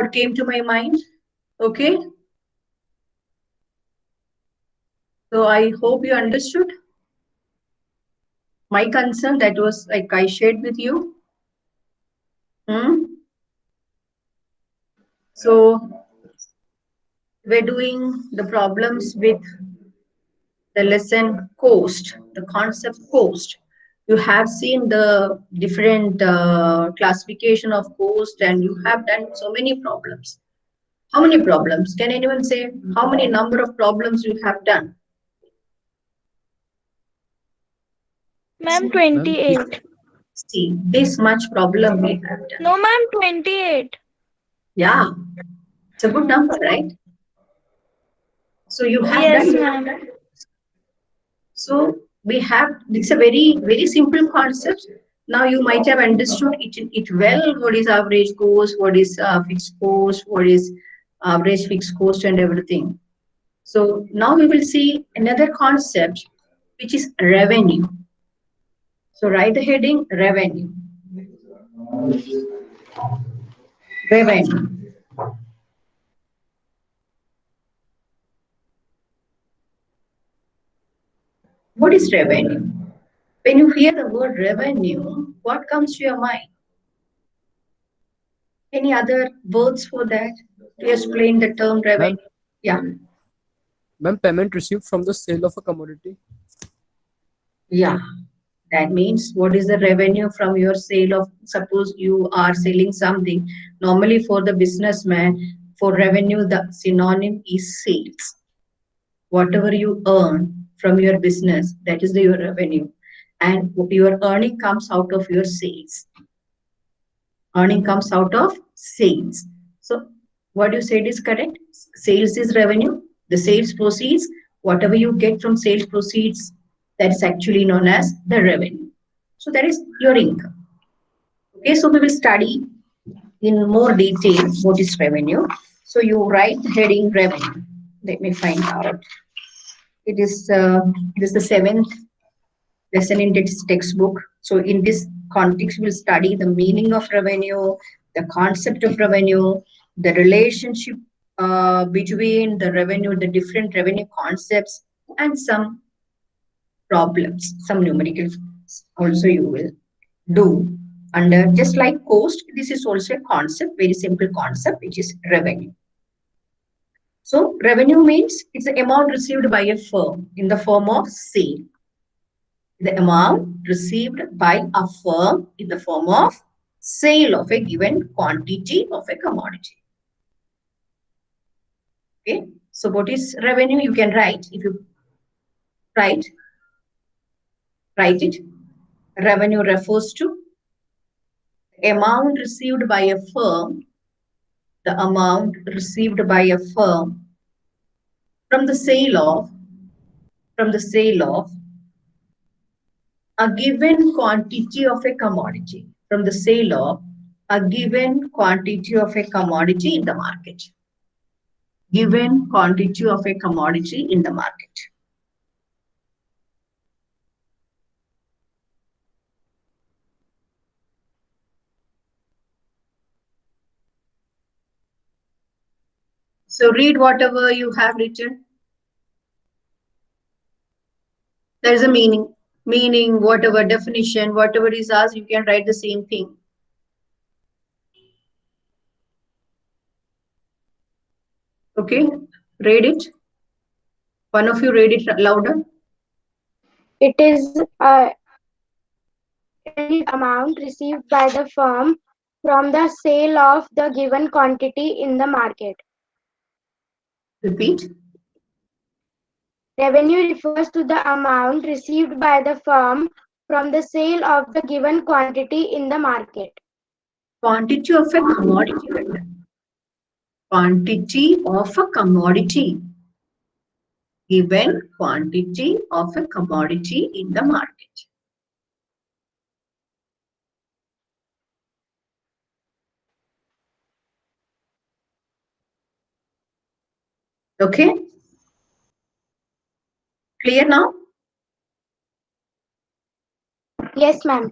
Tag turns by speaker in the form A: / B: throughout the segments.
A: what came to my mind. Okay. So I hope you understood my concern that was like I shared with you. Hmm? So we're doing the problems with the lesson cost, the concept cost. You have seen the different classification of cost and you have done so many problems. How many problems? Can anyone say how many number of problems you have done?
B: Ma'am,
C: Ma'am,
B: 28.
A: See, this much problem we have done.
B: No, ma'am, 28.
A: Yeah, it's a good number, right? So you have
B: Yes,
A: done.
B: ma'am.
A: So we have, it's a very, very simple concept. Now you might have understood it well. What is average cost? What is fixed cost? What is average fixed cost and everything. So now we will see another concept, which is revenue. So write the heading revenue. Revenue. What is revenue? When you hear the word revenue, what comes to your mind? Any other words for that to explain the term revenue?
C: ma'am,
A: Yeah,
C: ma'am, payment received from the sale of a commodity.
A: yeah. That means what is the revenue from your sale of, suppose you are selling something. Normally for the businessman, for revenue, the synonym is sales. Whatever you earn from your business, that is your revenue. And your earning comes out of your sales. Earning comes out of sales. So what you said is correct. Sales is revenue. The sales proceeds, whatever you get from sales proceeds, that's actually known as the revenue. So that is your income. Okay, so we will study in more detail what is revenue. So you write the heading revenue. Let me find out. It is the seventh lesson in this textbook. So in this context, we'll study the meaning of revenue, the concept of revenue, the relationship between the revenue, the different revenue concepts, and some problems, some numerical also you will do under just like cost. This is also a concept, very simple concept, which is revenue. So revenue means it's the amount received by a firm in the form of sale. The amount received by a firm in the form of sale of a given quantity of a commodity. Okay. So what is revenue? You can write if you write it. Revenue refers to amount received by a firm, the amount received by a firm from the sale of a given quantity of a commodity, from the sale of a given quantity of a commodity in the market. Given quantity of a commodity in the market. So read whatever you have written. There is a meaning, whatever definition, whatever is asked, you can write the same thing. Okay, read it. One of you read it louder.
D: It is any amount received by the firm from the sale of the given quantity in the market.
A: Repeat.
D: Revenue refers to the amount received by the firm from the sale of the given quantity in the market.
A: Quantity of a commodity. Quantity of a commodity. Given quantity of a commodity in the market. Okay. Clear now?
D: Yes, ma'am.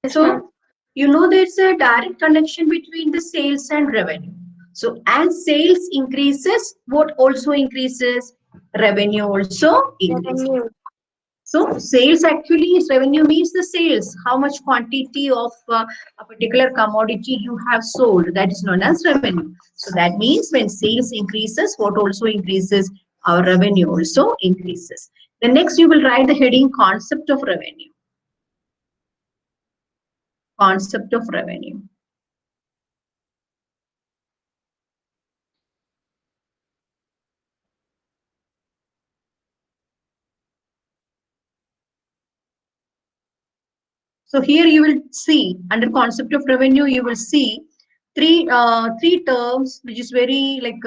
A: So You know there's a direct connection between the sales and revenue. So as sales increases, what also increases? Revenue also increases.
D: Revenue.
A: So sales actually is revenue means the sales, how much quantity of a particular commodity you have sold, that is known as revenue. So that means when sales increases, what also increases? Our revenue also increases. Then next you will write the heading concept of revenue. Concept of revenue. So here you will see under concept of revenue, you will see three terms which is very like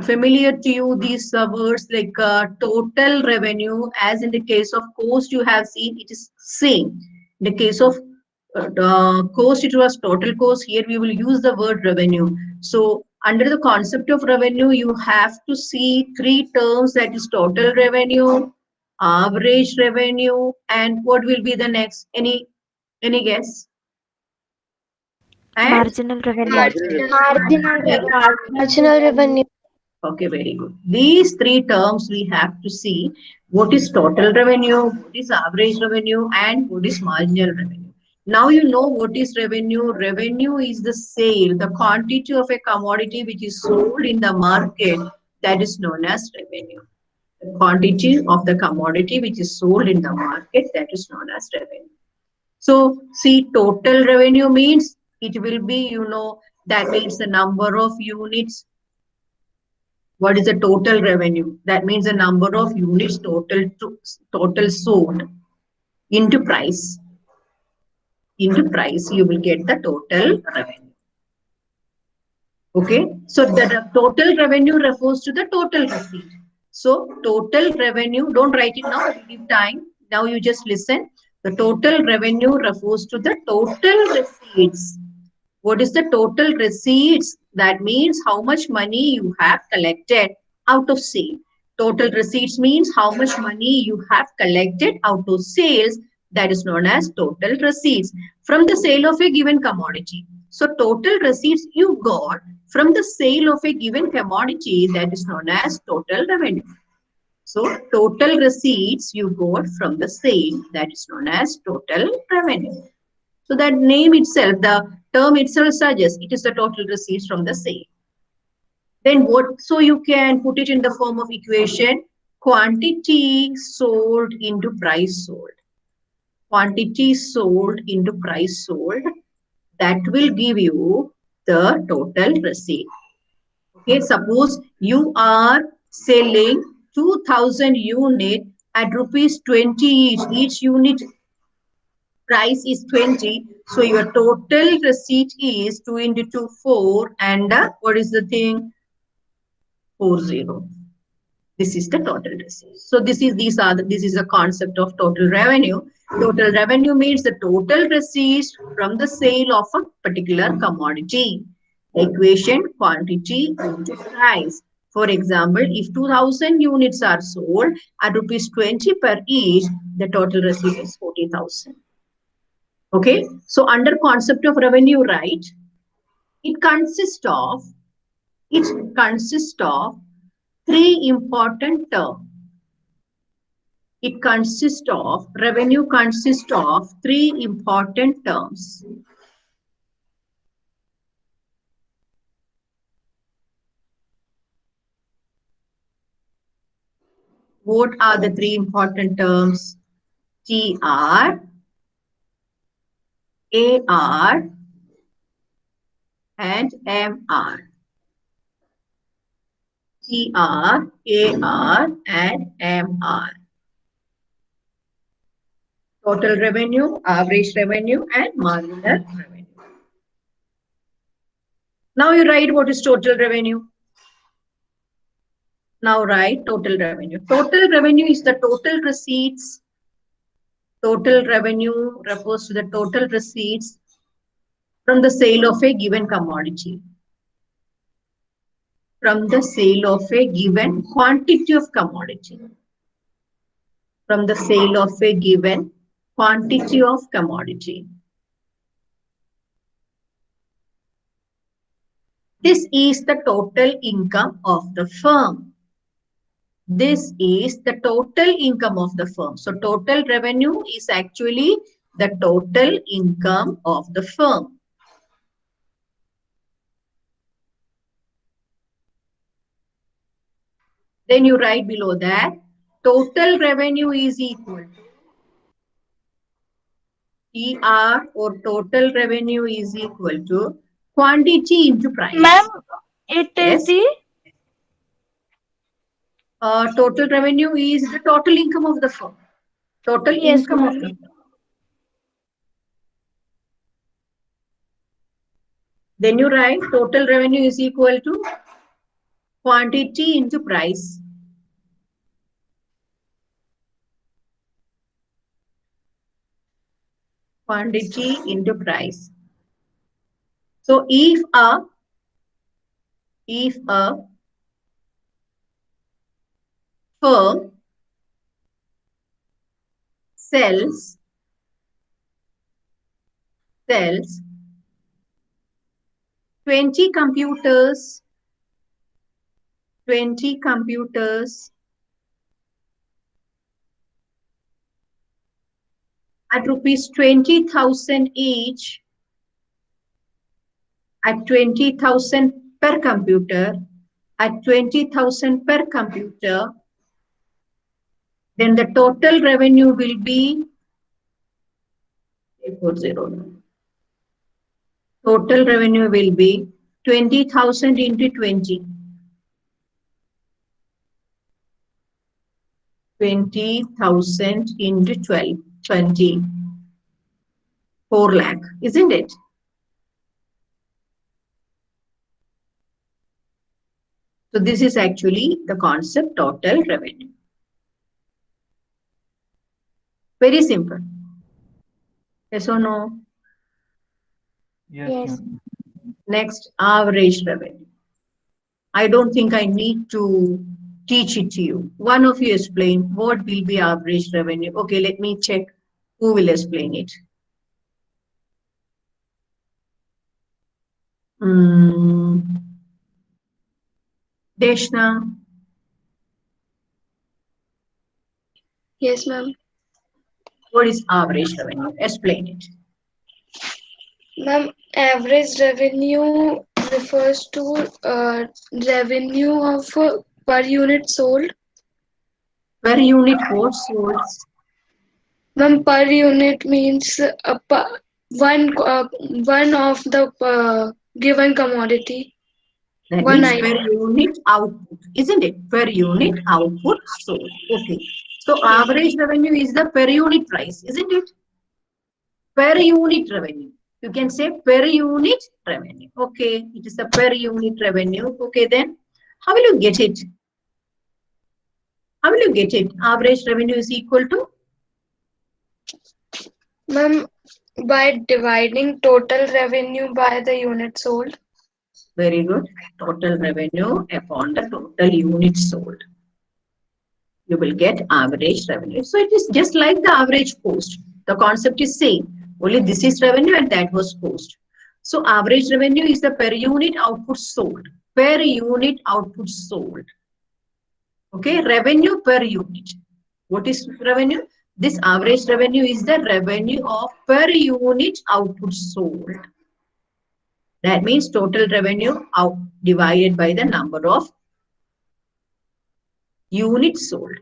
A: familiar to you. These words like total revenue, as in the case of cost you have seen it is same. In the case of cost it was total cost. Here we will use the word revenue. So under the concept of revenue, you have to see three terms, that is total revenue, average revenue, and what will be the next? Any guess? And
B: Marginal revenue.
C: Marginal revenue.
D: Marginal revenue.
E: Marginal revenue.
A: okay, very good. These three terms we have to see what is total revenue, what is average revenue, and what is marginal revenue. Now you know what is revenue. Revenue is the sale, the quantity of a commodity which is sold in the market, that is known as revenue. The quantity of the commodity which is sold in the market, that is known as revenue. So see, total revenue means it will be, that means the number of units. What is the total revenue? That means the number of units total sold into price. Into price, you will get the total revenue. Okay, so the total revenue refers to the total receipt. So total revenue, don't write it now, it will give time. Now you just listen. The total revenue refers to the total receipts. What is the total receipts? That means how much money you have collected out of sale. Total receipts means how much money you have collected out of sales. That is known as total receipts from the sale of a given commodity. So total receipts you got from the sale of a given commodity, that is known as total revenue. So total receipts you got from the sale, that is known as total revenue. So that name itself, the term itself suggests it is the total receipts from the sale. Then what? So you can put it in the form of equation: quantity sold into price sold. Quantity sold into price sold. That will give you the total receipt. Okay, suppose you are selling 2000 unit at rupees 20 each. Each unit price is 20. So your total receipt is 2 into 2, 4. And what is the thing? 40. This is the total receipt. So this is the concept of total revenue. Total revenue means the total receipts from the sale of a particular commodity. Equation quantity into price. For example, if 2000 units are sold at rupees 20 per each, the total receipt is 40,000. Okay, so under concept of revenue, right? It consists of it consists of three important terms. It consists of revenue consists of three important terms. What are the three important terms? TR, AR, and MR. TR, AR, and MR. Total revenue, average revenue, and marginal revenue. Now you write what is total revenue. Now write total revenue. Total revenue is the total receipts. Total revenue refers to the total receipts from the sale of a given commodity. From the sale of a given quantity of commodity. From the sale of a given quantity of commodity. This is the total income of the firm. This is the total income of the firm. So total revenue is actually the total income of the firm. Then you write below that total revenue is equal to TR, or total revenue is equal to quantity into price.
B: Ma'am, it is
A: Yes.
B: the
A: Total revenue is the total income of the firm. Total
B: yes,
A: income of
B: ma'am.
A: the firm. Then you write total revenue is equal to quantity into price. Quantity into price. So if a firm sells 20 computers at rupees 20,000 each, at 20,000 per computer, at 20,000 per computer, then the total revenue will be 840. Total revenue will be 20,000 into 20. 20,000 into 12, 20. 4 lakh, isn't it? So this is actually the concept total revenue. Very simple. Yes or no?
D: Yes.
A: Next, average revenue. I don't think I need to teach it to you. One of you explain what will be average revenue. Okay, let me check who will explain it. Deshna,
D: Yes, ma'am.
A: what is average revenue? Explain it.
D: Ma'am, average revenue refers to revenue of per unit sold.
A: Per unit what sold?
D: Ma'am, per unit means one of the given commodity.
A: That
D: One
A: means
D: item.
A: per unit output, isn't it? Per unit output sold. Okay. So
D: Yes.
A: average revenue is the per unit price, isn't it? Per unit revenue. You can say per unit revenue. Okay, it is the per unit revenue. Okay, then how will you get it? How will you get it? Average revenue is equal to?
D: Ma'am, by dividing total revenue by the unit sold.
A: Very good. Total revenue upon the total units sold. You will get average revenue. So it is just like the average cost. The concept is same. Only this is revenue and that was cost. So average revenue is the per unit output sold. Per unit output sold. Okay, revenue per unit. What is revenue? This average revenue is the revenue of per unit output sold. That means total revenue out divided by the number of units sold.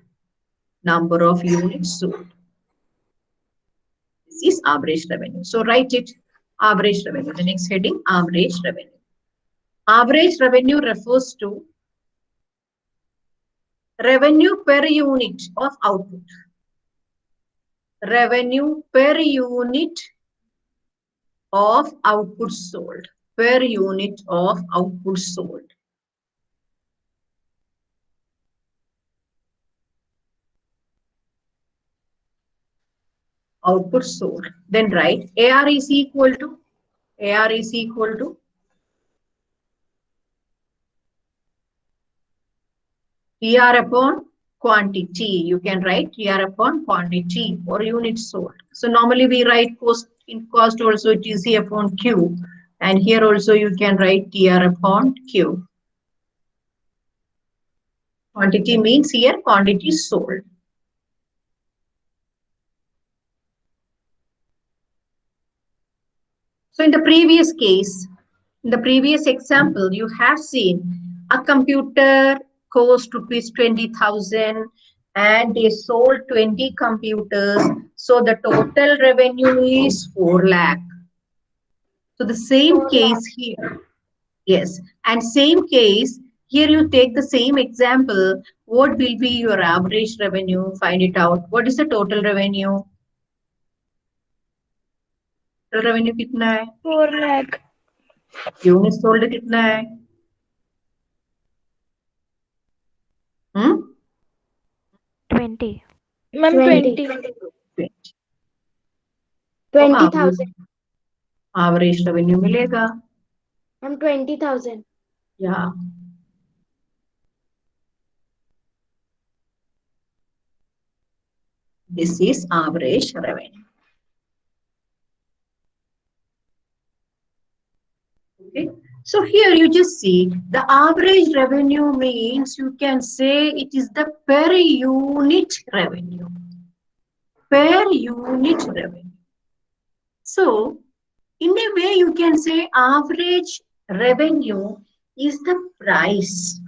A: Number of units sold. This is average revenue. So write it, average revenue. The next heading, average revenue. Average revenue refers to revenue per unit of output. Revenue per unit of output sold. Per unit of output sold. Output sold. Then write AR is equal to TR upon quantity. You can write TR upon quantity or units sold. So normally we write cost in cost also TC upon Q, And here also you can write TR upon Q. Quantity means here quantity sold. So in the previous case, in the previous example, you have seen a computer cost rupees 20,000 and they sold 20 computers. So the total revenue is 4 lakh. So the same
D: 4 lakh.
A: case here. Yes. And same case, here you take the same example. What will be your average revenue? Find it out. What is the total revenue? Total revenue कितना है?
B: 4 lakh.
A: Unit sold कितना है? Hmm?
B: 20. Ma'am,
D: 20.
B: 20.
A: 20. तो
D: 20,000.
A: average revenue मिलेगा.
D: Ma'am, 20,000.
A: Yeah. This is average revenue. Okay. So here you just see the average revenue means you can say it is the per unit revenue. Per unit revenue. So in a way you can say average revenue is the price.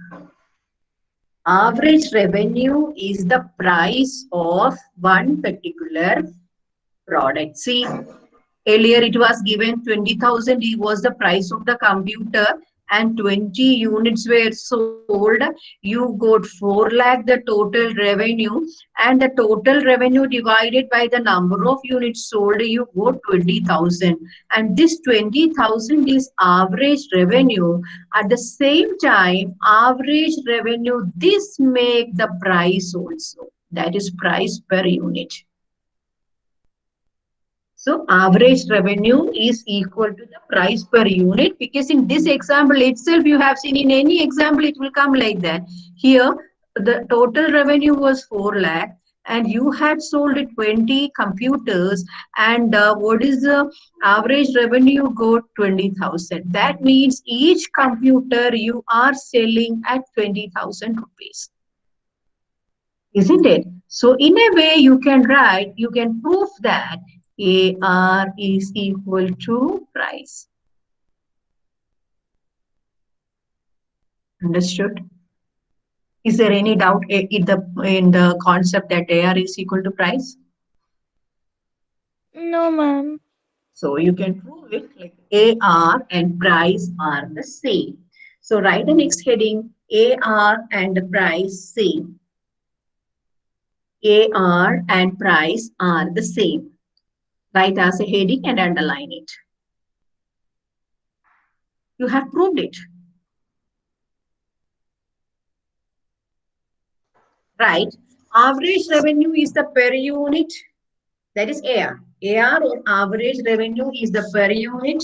A: Average revenue is the price of one particular product. See, earlier it was given 20,000 was the price of the computer and 20 units were sold. You got 4 lakh the total revenue and the total revenue divided by the number of units sold, you got 20,000. And this 20,000 is average revenue. At the same time, average revenue, this make the price also. That is price per unit. So average revenue is equal to the price per unit, because in this example itself you have seen, in any example it will come like that. Here the total revenue was 4 lakh and you had sold 20 computers, and what is the average revenue? Got 20,000. That means each computer you are selling at 20,000 rupees. Isn't it? So in a way you can write, you can prove that AR is equal to price. Understood? Is there any doubt in the concept that AR is equal to price?
B: No, ma'am.
A: So you can prove it like AR and price are the same. So write the next heading, AR and price same. AR and price are the same. Write as a heading and underline it. You have proved it. Right? Average revenue is the per unit, that is AR. AR or average revenue is the per unit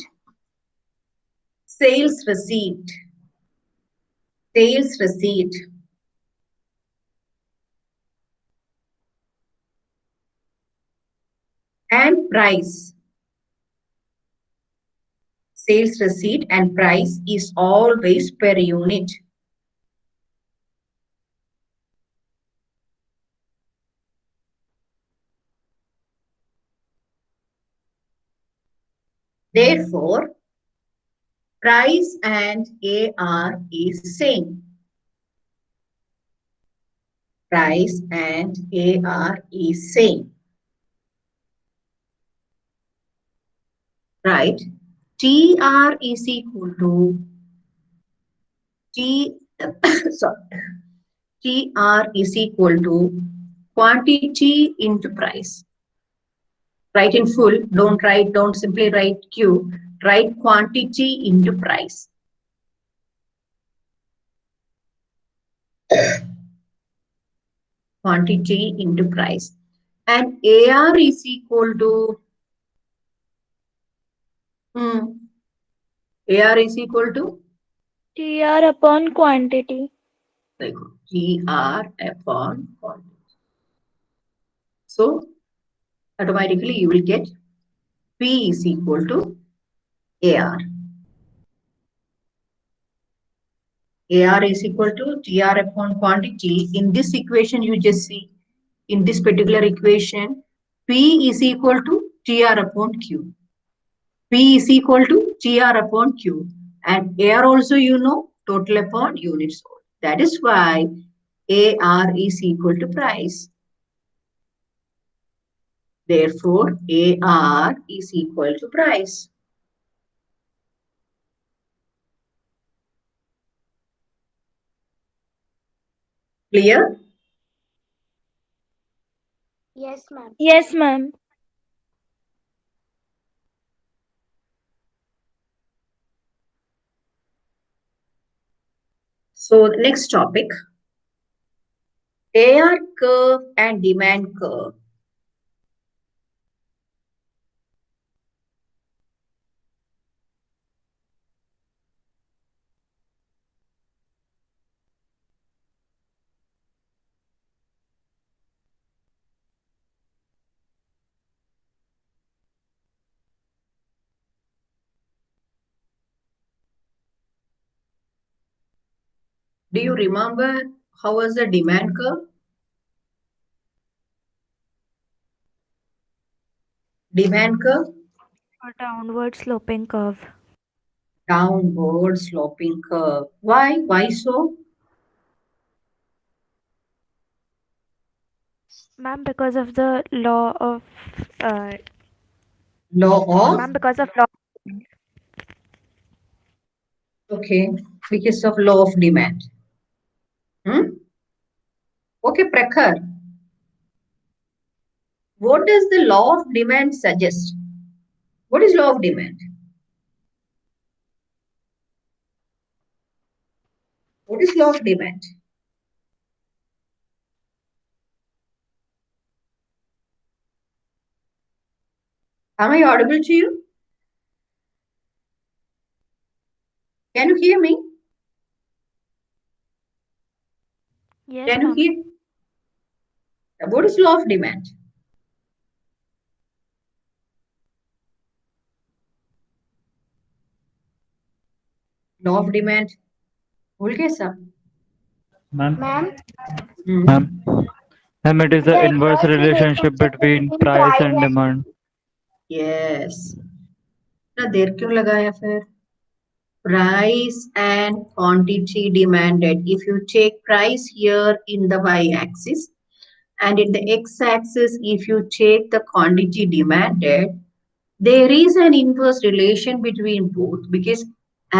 A: sales receipt. Sales receipt. And price. Sales receipt and price is always per unit. Therefore, price and AR is same. Price and AR is same. Right? TR is equal to T, sorry, TR is equal to quantity into price. Write in full, don't simply write Q, write quantity into price. Quantity into price. And AR is equal to, AR is equal to?
B: TR upon quantity.
A: Like TR upon quantity. So, automatically you will get P is equal to AR. AR is equal to TR upon quantity. In this equation, you just see, in this particular equation, P is equal to TR upon Q. P is equal to TR upon Q. And AR also you know, total upon units sold. That is why AR is equal to price. Therefore, AR is equal to price. Clear?
D: Yes, ma'am.
B: Yes, ma'am.
A: So, the next topic, AR curve and demand curve. Do you remember how was the demand curve? Demand curve,
B: A downward sloping curve.
A: downward sloping curve. Why? Why so?
B: Ma'am, because of the law of uh,
A: Law of,
B: ma'am, because of law.
A: okay, because of law of demand. Hmm? Okay, Prakhar, what does the law of demand suggest? What is law of demand? What is law of demand? Am I audible to you? Can you hear me?
B: Yes,
A: Can you
B: ma'am.
A: hear? What is law of demand? Law of demand. भूल गए सब?
E: Ma'am,
D: Ma'am,
E: ma'am,
A: Hmm.
E: ma'am, it is
D: the
E: the inverse
D: inverse
E: relationship
D: relationship
E: between
D: between
E: price
D: price
E: and
D: and
E: demand.
A: Yes. इतना देर क्यों लगाया फिर? Price and quantity demanded. If you take price here in the y-axis and in the x-axis, if you take the quantity demanded, there is an inverse relation between both because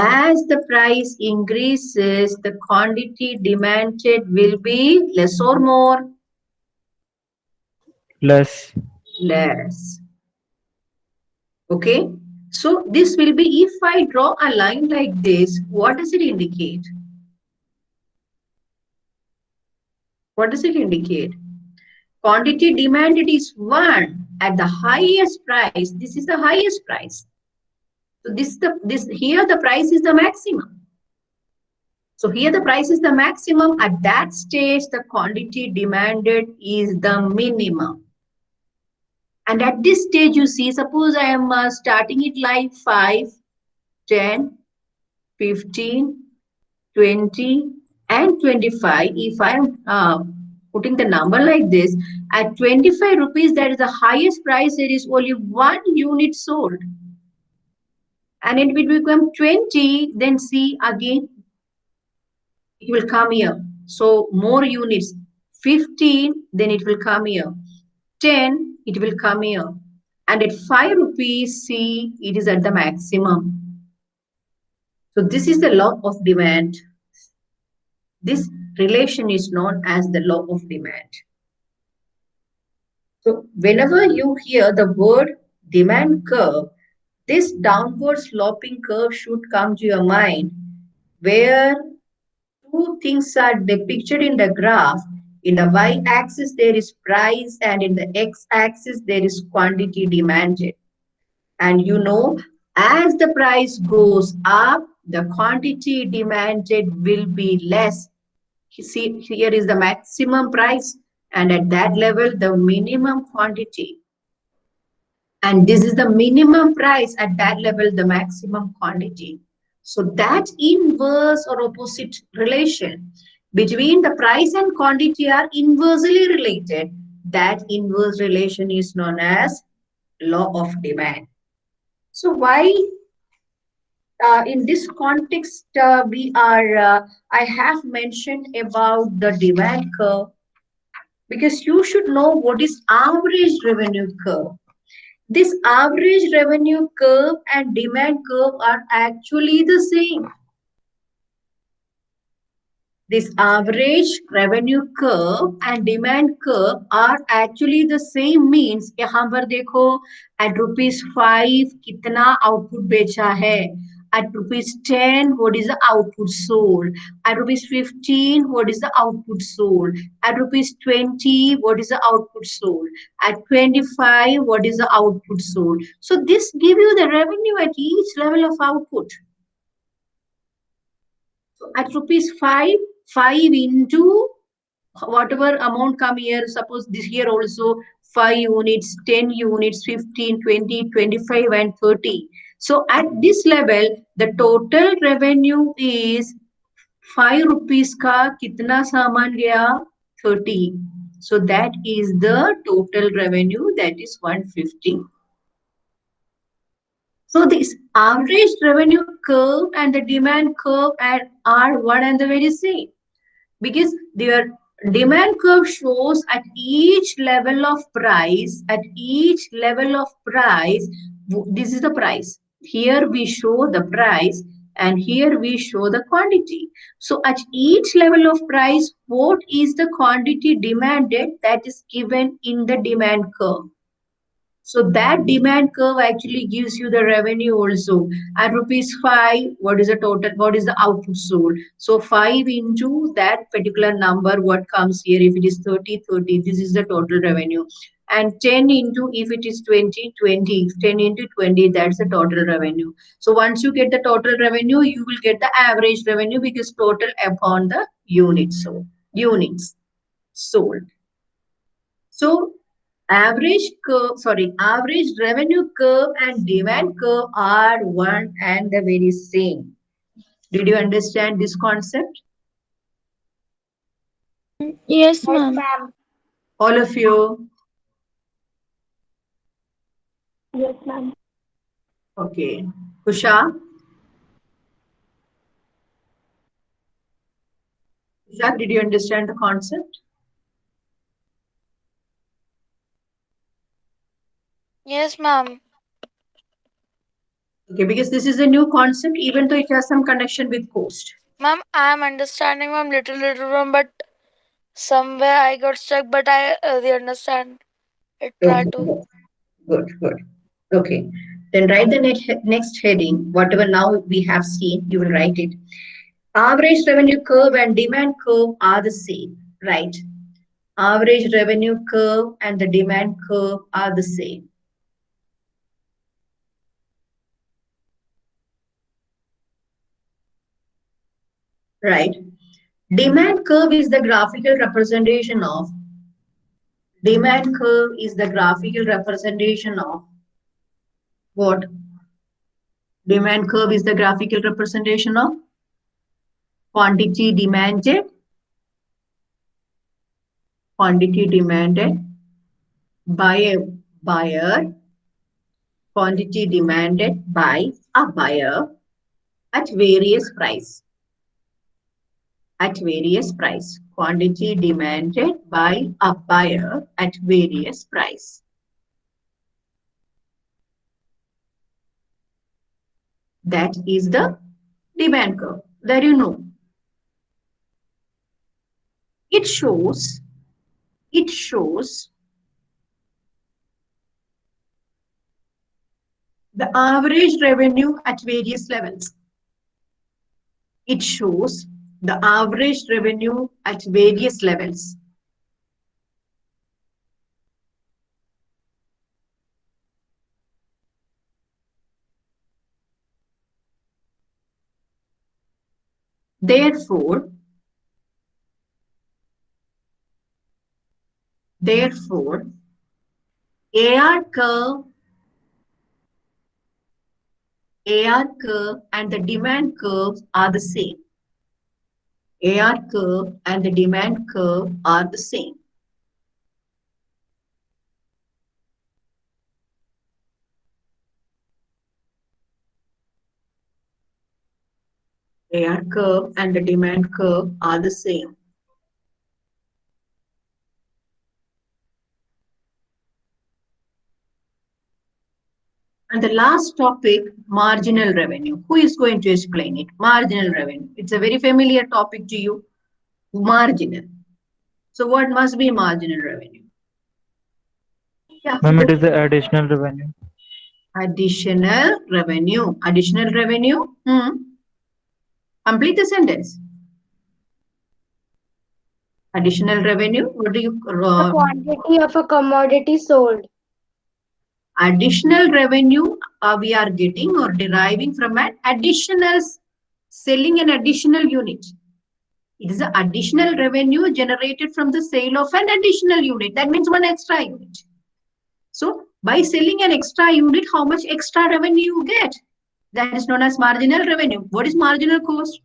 A: as the price increases, the quantity demanded will be less or more?
E: Less.
A: Less. Okay. So this will be, if I draw a line like this, what does it indicate? What does it indicate? Quantity demanded is 1 at the highest price. This is the highest price. So this here the price is the maximum. So here the price is the maximum. At that stage, the quantity demanded is the minimum. And at this stage, you see, suppose I am starting it like 5, 10, 15, 20, and 25. If I am putting the number like this, at 25 rupees, that is the highest price, there is only one unit sold. And it will become 20, then see again, it will come here. So more units. 15, then it will come here. 10, it will come here. And at 5 rupees, see, it is at the maximum. So this is the law of demand. This relation is known as the law of demand. So whenever you hear the word demand curve, this downward sloping curve should come to your mind where two things are depicted in the graph. In the y-axis, there is price, and in the x-axis, there is quantity demanded. And you know, as the price goes up, the quantity demanded will be less. See, here is the maximum price, and at that level, the minimum quantity. And this is the minimum price, at that level, the maximum quantity. So that inverse or opposite relation between the price and quantity are inversely related. That inverse relation is known as law of demand. So why in this context I have mentioned about the demand curve because you should know what is average revenue curve. This average revenue curve and demand curve are actually the same. This average revenue curve and demand curve are actually the same. Means यहाँ पर देखो at rupees 5 कितना output बेचा है, at rupees 10 what is the output sold, at rupees 15 what is the output sold, at rupees 20 what is the output sold, at 25 what is the output sold. So this give you the revenue at each level of output. So at rupees 5, 5 into whatever amount come here, suppose this year also 5 units, 10 units, 15, 20, 25 and 30. So at this level, the total revenue is 5 rupees ka kitna saman gaya? 30. So that is the total revenue, that is 150. So this average revenue curve and the demand curve are one and the very same, because their demand curve shows at each level of price, this is the price. Here we show the price and here we show the quantity. So at each level of price, what is the quantity demanded, that is given in the demand curve. So that demand curve actually gives you the revenue also. At rupees 5, what is the total? What is the output sold? So 5 into that particular number, what comes here? If it is 30, 30, this is the total revenue. And 10 into, if it is 20, 20, 10 into 20, that's the total revenue. So once you get the total revenue, you will get the average revenue because total upon the units sold. So average revenue curve and demand curve are one and the very same. Did you understand this concept?
B: Yes,
D: Yes,
B: ma'am.
D: ma'am.
A: All of you?
D: Yes, ma'am.
A: Okay. Kusha? Kusha, did you understand the concept?
F: Yes, ma'am.
A: Okay, because this is a new concept, even though it has some connection with cost.
F: Ma'am, I am understanding, ma'am, little, ma'am, but somewhere I got stuck, but I understand. I try
A: Okay,
F: to.
A: good. Okay. Then write the next heading, whatever now we have seen, you will write it. Average revenue curve and demand curve are the same, right? Average revenue curve and the demand curve are the same. Right? Demand curve is the graphical representation of what? Demand curve is the graphical representation of quantity demanded by a buyer, quantity demanded by a buyer at various price. Quantity demanded by a buyer at various price. That is the demand curve. That you know. It shows the average revenue at various levels. It shows the average revenue at various levels. Therefore, AR curve AR curve and the demand curves are the same. AR curve and the demand curve are the same. AR curve and the demand curve are the same. And the last topic, marginal revenue. Who is going to explain it? Marginal revenue. It's a very familiar topic to you. Marginal. So what must be marginal revenue? Yeah.
E: Ma'am, it is the additional revenue.
A: Additional revenue. Additional revenue. Complete the sentence. Additional revenue. What do you?
D: The quantity of a commodity sold.
A: Additional revenue we are getting or deriving from an additional selling an additional unit. It is the additional revenue generated from the sale of an additional unit. That means one extra unit. So by selling an extra unit, how much extra revenue you get? That is known as marginal revenue. What is marginal cost?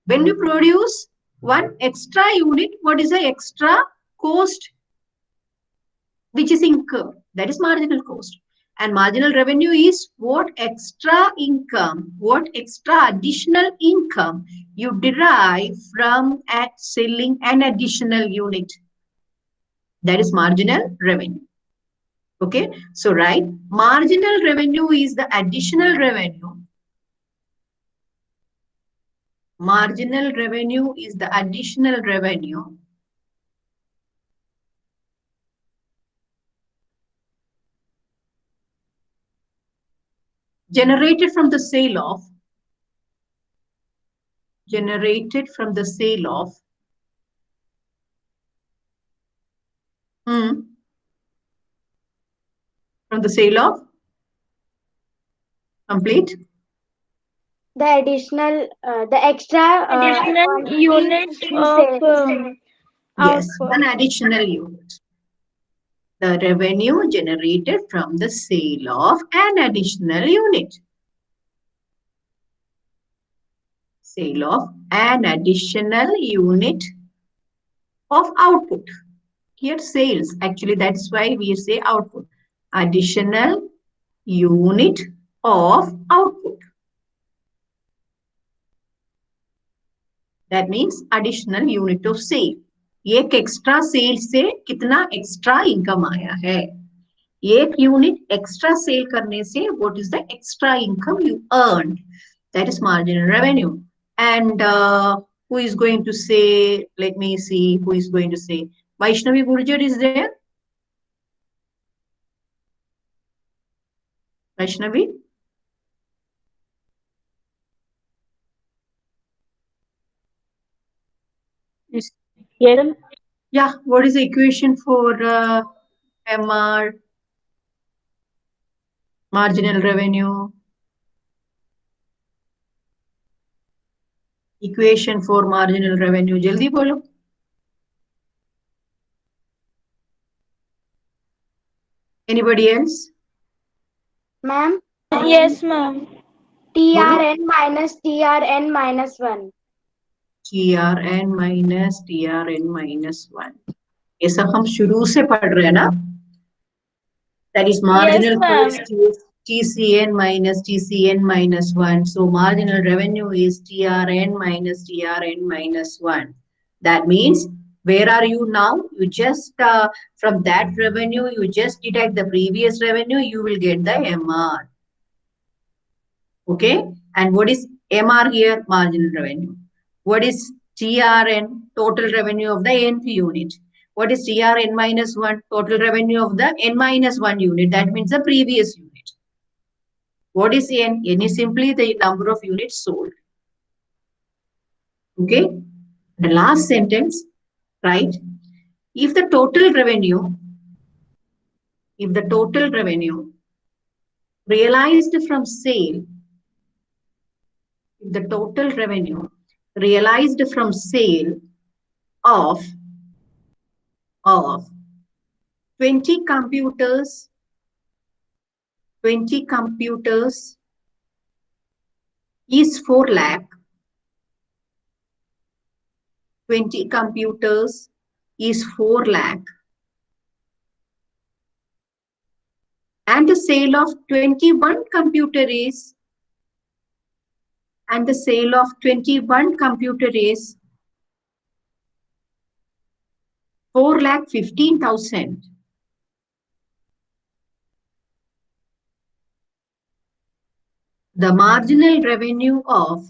A: When you produce one extra unit, what is the extra cost which is incurred? That is marginal cost. And marginal revenue is what extra income, what extra additional income you derive from selling an additional unit. That is marginal revenue. Okay, so right, marginal revenue is the additional revenue. Marginal revenue is the additional revenue generated from the sale of from the sale of complete
D: The additional, the extra
F: Additional
D: quantity
F: unit
D: we
F: of
D: sell.
A: yes,
F: output.
A: one additional unit. The revenue generated from the sale of an additional unit. Sale of an additional unit of output. Here sales, actually that's why we say output. Additional unit of output. That means additional unit of sale. एक extra cell से कितना extra income आया है? एक unit extra cell करने से what is the extra income you earned? That is marginal revenue. And who is going to say? Let me see who is going to say. Vaishnavi Gurjar is there? Vaishnavi?
F: Yes.
A: Yeah, what is the equation for MR? Marginal revenue. Equation for marginal revenue. Jaldi bolo. Anybody else?
D: Ma'am,
F: Yes, ma'am.
D: TRN minus TRN minus 1.
A: TRN minus TRN minus 1. ये सब हम शुरू से पढ़ रहे हैं ना? That is marginal
F: Yes,
A: cost is TCN minus TCN minus 1. So marginal revenue is TRN minus TRN minus 1. That means where are you now? You just from that revenue, you just deduct the previous revenue, you will get the MR. Okay, and what is MR here? Marginal revenue. What is TRN? Total revenue of the nth unit. What is TRN minus 1? Total revenue of the N minus 1 unit. That means the previous unit. What is N? N is simply the number of units sold. Okay, the last sentence, right? If the total revenue realized from sale, if the total revenue realized from sale of 20 computers 20 computers is 4 lakh. 20 computers is 4 lakh. And the sale of 21 computer is, and the sale of 21 computer is 4,15,000. The marginal revenue of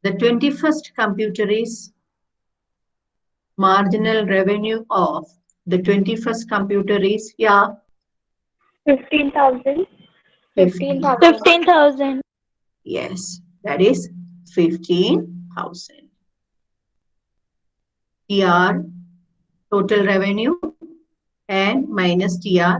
A: the 21st computer is marginal revenue of the 21st computer is
D: 15,000.
A: 15,000.
B: 15,000.
A: Yes, that is 15,000. TR total revenue and minus TR